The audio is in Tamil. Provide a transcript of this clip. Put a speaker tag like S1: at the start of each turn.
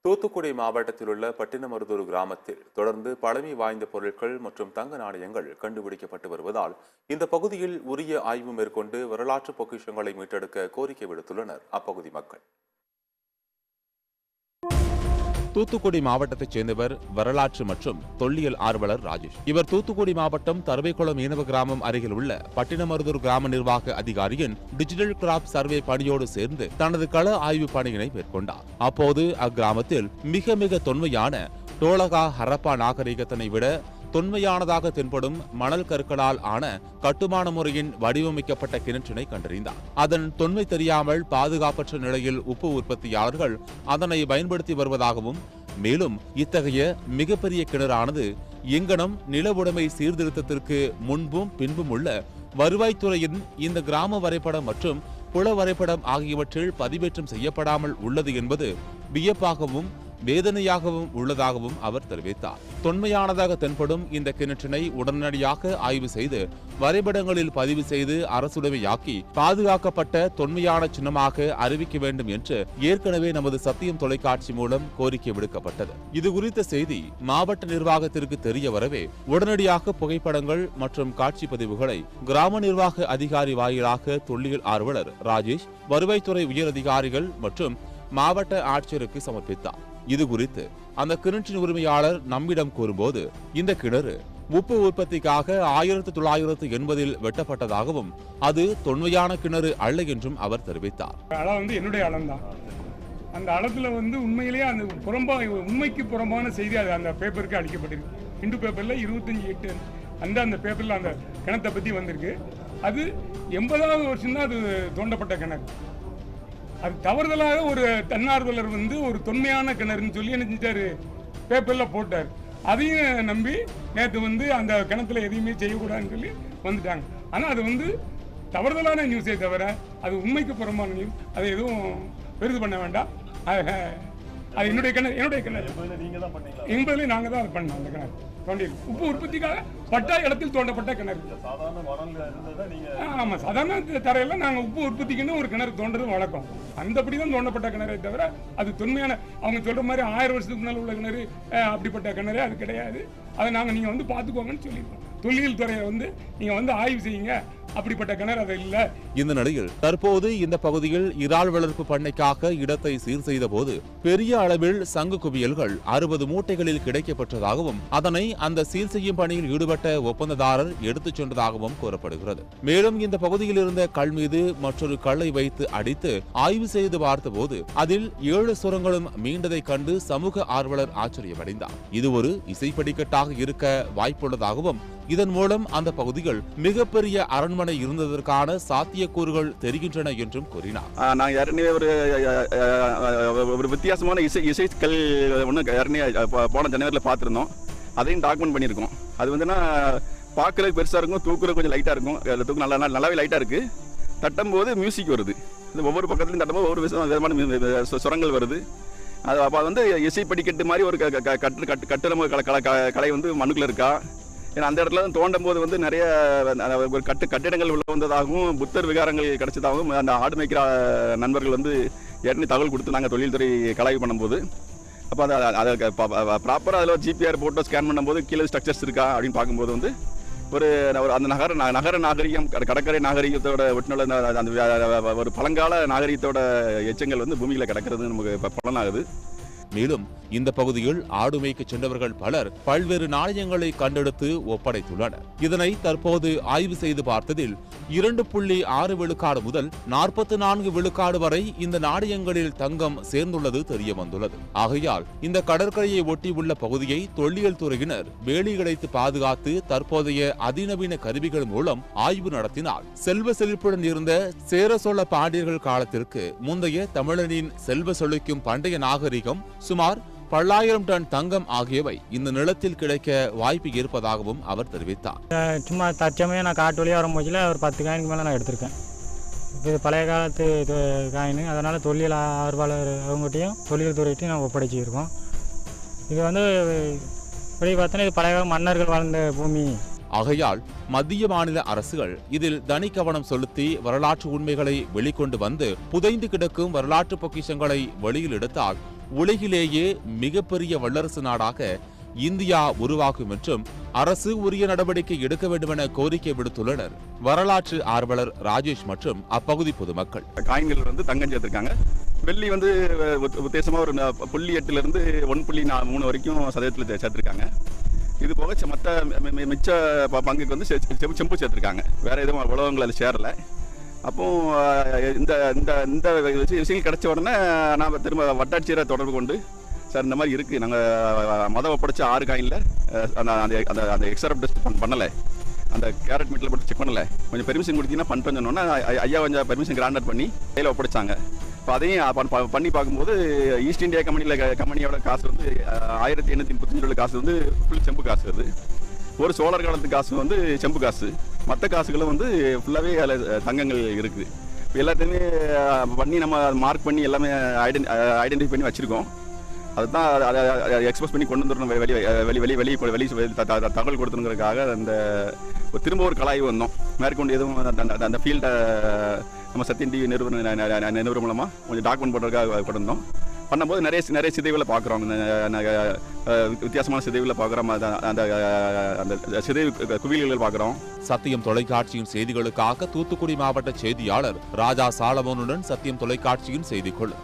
S1: தூத்துக்குடி மாவட்டத்தில் உள்ள பட்டினமருதூர் கிராமத்தில் தொடர்ந்து பழமை வாய்ந்த பொருட்கள் மற்றும் தங்க நாணயங்கள் கண்டுபிடிக்கப்பட்டு வருவதால் இந்த பகுதியில் உரிய ஆய்வு மேற்கொண்டு வரலாற்று பொக்கிஷங்களை மீட்டெடுக்க கோரிக்கை விடுத்துள்ளனர் அப்பகுதி மக்கள். தூத்துக்குடி மாவட்டத்தைச் சேர்ந்தவர் வரலாற்று மற்றும் தொல்லியல் ஆர்வலர் ராஜேஷ். இவர் தூத்துக்குடி மாவட்டம் தரவைக்குளம் மீனவ கிராமம் அருகில் உள்ள பட்டினமருதூர் கிராம நிர்வாக அதிகாரியின் டிஜிட்டல் கிராப் சர்வே பணியோடு சேர்ந்து தனது கள ஆய்வு பணியினை மேற்கொண்டார். அப்போது அக்கிராமத்தில் மிக மிக தொன்மையான டோலகா ஹரப்பா நாகரிகத்தினை விட தொன்மையானதாக தென்படும் மணல் கற்களால் ஆன கட்டுமான முறையின் வடிவமைக்கப்பட்ட கிணற்றினை கண்டறிந்தார். அதன் தொன்மை தெரியாமல் பாதுகாப்பற்ற நிலையில் உப்பு உற்பத்தியாளர்கள் அதனை பயன்படுத்தி வருவதாகவும், மேலும் இத்தகைய மிகப்பெரிய கிணறானது எங்கனம் நில உடைமை சீர்திருத்தத்திற்கு முன்பும் பின்பும் உள்ள வருவாய்த்துறையின் இந்த கிராம வரைபடம் மற்றும் புல வரைபடம் ஆகியவற்றில் பதிவேற்றம் செய்யப்படாமல் உள்ளது என்பது வியப்பாகவும் வேதனையாகவும் உள்ளதாகவும் அவர் தெரிவித்தார். தொன்மையானதாக தென்படும் இந்த கிணற்றினை உடனடியாக ஆய்வு செய்து வரைபடங்களில் பதிவு செய்து அரசுடைமையாக்கி பாதுகாக்கப்பட்ட தொன்மையான சின்னமாக அறிவிக்க வேண்டும் என்று ஏற்கனவே நமது சத்தியம் தொலைக்காட்சி மூலம் கோரிக்கை விடுக்கப்பட்டது. இது குறித்த செய்தி மாவட்ட நிர்வாகத்திற்கு தெரிய வரவே உடனடியாக புகைப்படங்கள் மற்றும் காட்சி பதிவுகளை கிராம நிர்வாக அதிகாரி வாயிலாக தொல்லியல் ஆர்வலர் ராஜேஷ், வருவாய்த்துறை உயர் அதிகாரிகள் மற்றும் மாவட்ட ஆட்சியருக்கு சமர்ப்பித்தார். இது குறித்து அந்த கிணற்றின் உரிமையாளர் நம்மிடம் கூறும்போது, இந்த கிணறு உப்பு உற்பத்திக்காக 1980 வெட்டப்பட்டதாகவும் அது தொன்மையான கிணறு அல்ல என்றும் அவர் தெரிவித்தார்.
S2: என்னுடைய அளம்தான். அந்த அளத்துல உண்மையிலேயே அந்த உண்மைக்கு புறம்பான செய்தி அது அந்த பேப்பருக்கு அளிக்கப்பட்டிருக்கு. இந்து பேப்பர்ல 25/8 அந்த பேப்பர்ல அந்த கிணத்தை பத்தி வந்திருக்கு. அது 80வது வருஷம் தான் அது தோண்டப்பட்ட கிணறு. அது தவறுதலாக ஒரு தன்னார்வலர் ஒரு தொன்மையான கிணறுன்னு சொல்லி என்ன செஞ்சாரு, பேப்பர்ல போட்டார். அதையும் நம்பி நேற்று அந்த கிணத்துல எதையுமே செய்யக்கூடாதுன்னு சொல்லி வந்துட்டாங்க. ஆனால் அது தவறுதலான நியூஸே தவிர அது உண்மைக்கு புறம்பான நியூஸ். அதை எதுவும் பெரிது பண்ண வேண்டாம். அது என்னுடைய கிணறு என்பதிலே நாங்கள் தான் அதை பண்ணோம். அந்த கிணறு தோண்டி உப்பு உற்பத்திக்காக பட்டா இடத்தில் தோண்டப்பட்ட கிணறு. ஆமா, சாதாரண தரையில நாங்க உப்பு உற்பத்திக்குன்னு ஒரு கிணறு தோன்றது வழக்கம். அந்தபடிதான் தோண்டப்பட்ட கிணறை தவிர அது தொன்மையான அவங்க சொல்ற மாதிரி 1000 வருஷத்துக்கு முன்னால உள்ள கிணறு அப்படிப்பட்ட கிணறு அது கிடையாது. அதை நீங்க பாத்துக்கோங்கன்னு சொல்லியிருக்கோம். தொல்லியல் துறையை நீங்க ஆய்வு செய்யுங்க, அப்படிப்பட்ட கிணறு அது இல்ல.
S1: இந்த நிலையில் தற்போது இந்த பகுதியில் இறால் வளர்ப்பு பண்ணைக்காக இடத்தை சீர் செய்த போது பெரிய அளவில் சங்கு குவியல்கள் 60 மூட்டைகளில் கிடைக்கப்பட்டதாகவும் அதனை அந்த சீர் செய்யும் பணியில் ஈடுபட்ட ஒப்பந்ததாரர் எடுத்துச் சென்றதாகவும் கூறப்படுகிறது. மேலும் இந்த பகுதியில் இருந்த கல் மீது மற்றொரு கல்லை வைத்து அடித்து ஆய்வு செய்து பார்த்தபோது அதில் 7 சுரங்களும் மீண்டதை கண்டு சமூக ஆர்வலர் ஆச்சரியமடைந்தார். இது ஒரு இசைப்படிக்கட்டாக இருக்க வாய்ப்புள்ளதாகவும் இதன் மூலம் அந்த பகுதிகள் மிகப்பெரிய அரண்மனை இருந்ததற்கான சாத்தியக்கூறுகள் தெரிகின்றன என்றும் கூறினார்.
S3: நான் ஏற்கனவே ஒரு வித்தியாசமான இசைக்கல் போன ஜனவரியில் பார்த்துருந்தோம். அதையும் டாக்குமெண்ட் பண்ணியிருக்கோம். அது பார்க்கறதுக்கு பெருசாக இருக்கும், தூக்குறது கொஞ்சம் லைட்டாக இருக்கும். தூக்கு நல்லாவே லைட்டாக இருக்கு. தட்டும் போது மியூசிக் வருது. ஒவ்வொரு பக்கத்துலையும் தட்டும்போது ஒவ்வொரு விதமான சுரங்கள் வருது. அது அப்போ இசை படிக்கட்டு மாதிரி ஒரு கட்டுரை கலை மண்ணுக்குள்ள இருக்கா. ஏன்னா அந்த இடத்துல தோண்டும் போது நிறைய ஒரு கட்டிடங்கள் உள்ள வந்ததாகவும் புத்தர் விகாரங்கள் கிடைச்சதாகவும் அந்த ஆடு மேய்க்கிற நண்பர்கள் ஏற்கனவே தகவல் கொடுத்து நாங்கள் தொழில்துறை கலாய்வு பண்ணும்போது அப்போ அதை ப்ராப்பராக அதில் ஜிபிஆர் போட்டோ ஸ்கேன் பண்ணும்போது கீழே ஸ்ட்ரக்சர்ஸ் இருக்கா அப்படின்னு பார்க்கும்போது ஒரு அந்த நகர நாகரிகம், கடற்கரை நாகரிகத்தோட ஒட்டினுள்ள அந்த ஒரு பழங்கால நாகரிகத்தோட எச்சங்கள் பூமியில் கிடக்கிறது நமக்கு பலனாகுது.
S1: மேலும் இந்த பகுதியில் ஆடு மேய்க்க சென்றவர்கள் பலர் பல்வேறு நாணயங்களை கண்டெடுத்து ஒப்படைத்துள்ளனர். இதனை தற்போது ஆய்வு செய்து பார்த்ததில் 2.6 விழுக்காடு முதல் 44 விழுக்காடு வரை இந்த நாணயங்களில் தங்கம் சேர்ந்துள்ளது தெரிய வந்துள்ளது. ஆகையால் இந்த கடற்கரையை ஒட்டி உள்ள பகுதியை தொல்லியல் துறையினர் வேலி கிடைத்து பாதுகாத்து தற்போதைய அதிநவீன கருவிகள் மூலம் ஆய்வு நடத்தினால் செல்வ செழிப்புடன் இருந்த சேர சோழ பாண்டியர்கள் காலத்திற்கு முந்தைய தமிழனின் செல்வ செழிக்கும் பண்டைய நாகரிகம் சுமார் 10,000 டன் தங்கம் ஆகியவை இந்த நிலத்தில் கிடைக்க வாய்ப்பு இருப்பதாகவும் அவர் தெரிவித்தார்.
S4: சும்மா தற்சமயம் நான் காட்டு வழியாக வரும்போது ஒரு 10 காயினுக்கு மேலே நான் எடுத்திருக்கேன். இது பழைய காலத்து காயின். அதனால் தொல்லியல் ஆர்வலர் அவங்ககிட்டையும் தொல்லியல் துறையிட்டையும் நான் ஒப்படைச்சிருக்கோம். இது இப்படி பார்த்தோன்னா இது பழைய மன்னர்கள் வாழ்ந்த பூமி.
S1: ஆகையால் மத்திய மாநில அரசுகள் இதில் தனி கவனம் செலுத்தி வரலாற்று உண்மைகளை வெளிக்கொண்டு வந்து புதைந்து கிடக்கும் வரலாற்று பொக்கிஷங்களை வெளியில் எடுத்தால் உலகிலேயே மிகப்பெரிய வல்லரசு நாடாக இந்தியா உருவாகும் என்றும் அரசு உரிய நடவடிக்கை எடுக்க வேண்டும் என கோரிக்கை விடுத்துள்ளனர் வரலாற்று ஆர்வலர் ராஜேஷ் மற்றும் அப்பகுதி பொதுமக்கள்.
S3: காயின்கள் வந்து தங்கம் சேர்த்திருக்காங்க. வெள்ளி வந்து உத்தேசமா ஒரு 0.8 to 1.3 வரைக்கும் சதவீதத்தில் சேர்த்திருக்காங்க. இது போக மற்ற மிச்ச பங்குக்கு வந்து செம்பு சேர்த்திருக்காங்க. வேற எதுவும் உலகங்கள் அது சேரல. அப்போ இந்த இந்த இந்த விஷயங்கள் கிடைச்ச உடனே நான் திரும்ப வட்டாட்சியரை தொடர்பு கொண்டு, சார் இந்த மாதிரி இருக்குது, நாங்கள் மொதல் ஒப்படைச்ச 6 காயினில் அந்த அந்த எக்ஸ்ரா டெஸ்ட் பண்ணலை, அந்த கேரட் மீட்டில் போட்டு செக் பண்ணலை, கொஞ்சம் பெர்மிஷன் கொடுத்தீங்கன்னா பண்ணுறேன்னு சொன்னோன்னா ஐயா கொஞ்சம் பெர்மிஷன் கிராண்டட் பண்ணி கையில் ஒப்படைச்சாங்க. இப்போ அதையும் பண்ணி பார்க்கும்போது ஈஸ்ட் இந்தியா கம்பெனியோட காசு வந்து 1835 காசு வந்து ஃபுல் செம்பு காசு. அது ஒரு சோழர் காலத்து காசு வந்து செம்பு காசு. மற்ற காசுகளும் வந்து ஃபுல்லாகவே அதில் தங்கங்கள் இருக்குது. இப்போ எல்லாத்தையுமே பண்ணி நம்ம மார்க் பண்ணி எல்லாமே ஐடென்டிஃபை பண்ணி வச்சுருக்கோம். அதுதான் அதை எக்ஸ்போஸ் பண்ணி கொண்டு வந்துடணும், வெளி தகவல் கொடுத்துருங்கிறதுக்காக அந்த திரும்ப ஒரு கலாய்வு வந்தோம். மேற்கொண்டு எதுவும் அந்த ஃபீல்டை நம்ம சத்தியம் டிவி நிறுவனம் மூலமாக கொஞ்சம் டாக்குமெண்ட் பண்ணுறதுக்காக கொண்டு வந்தோம். பண்ணும்போது நிறைய சிதைவுகளை பார்க்குறோம். வித்தியாசமான சிதைவுகளை பார்க்குறோம். அந்த அந்த சிதைவு குவியல்கள் பார்க்குறோம்.
S1: சத்தியம் தொலைக்காட்சியின் செய்திகளுக்காக தூத்துக்குடி மாவட்ட செய்தியாளர் ராஜா சாலமோனுடன் சத்தியம் தொலைக்காட்சியின் செய்திக்குழு.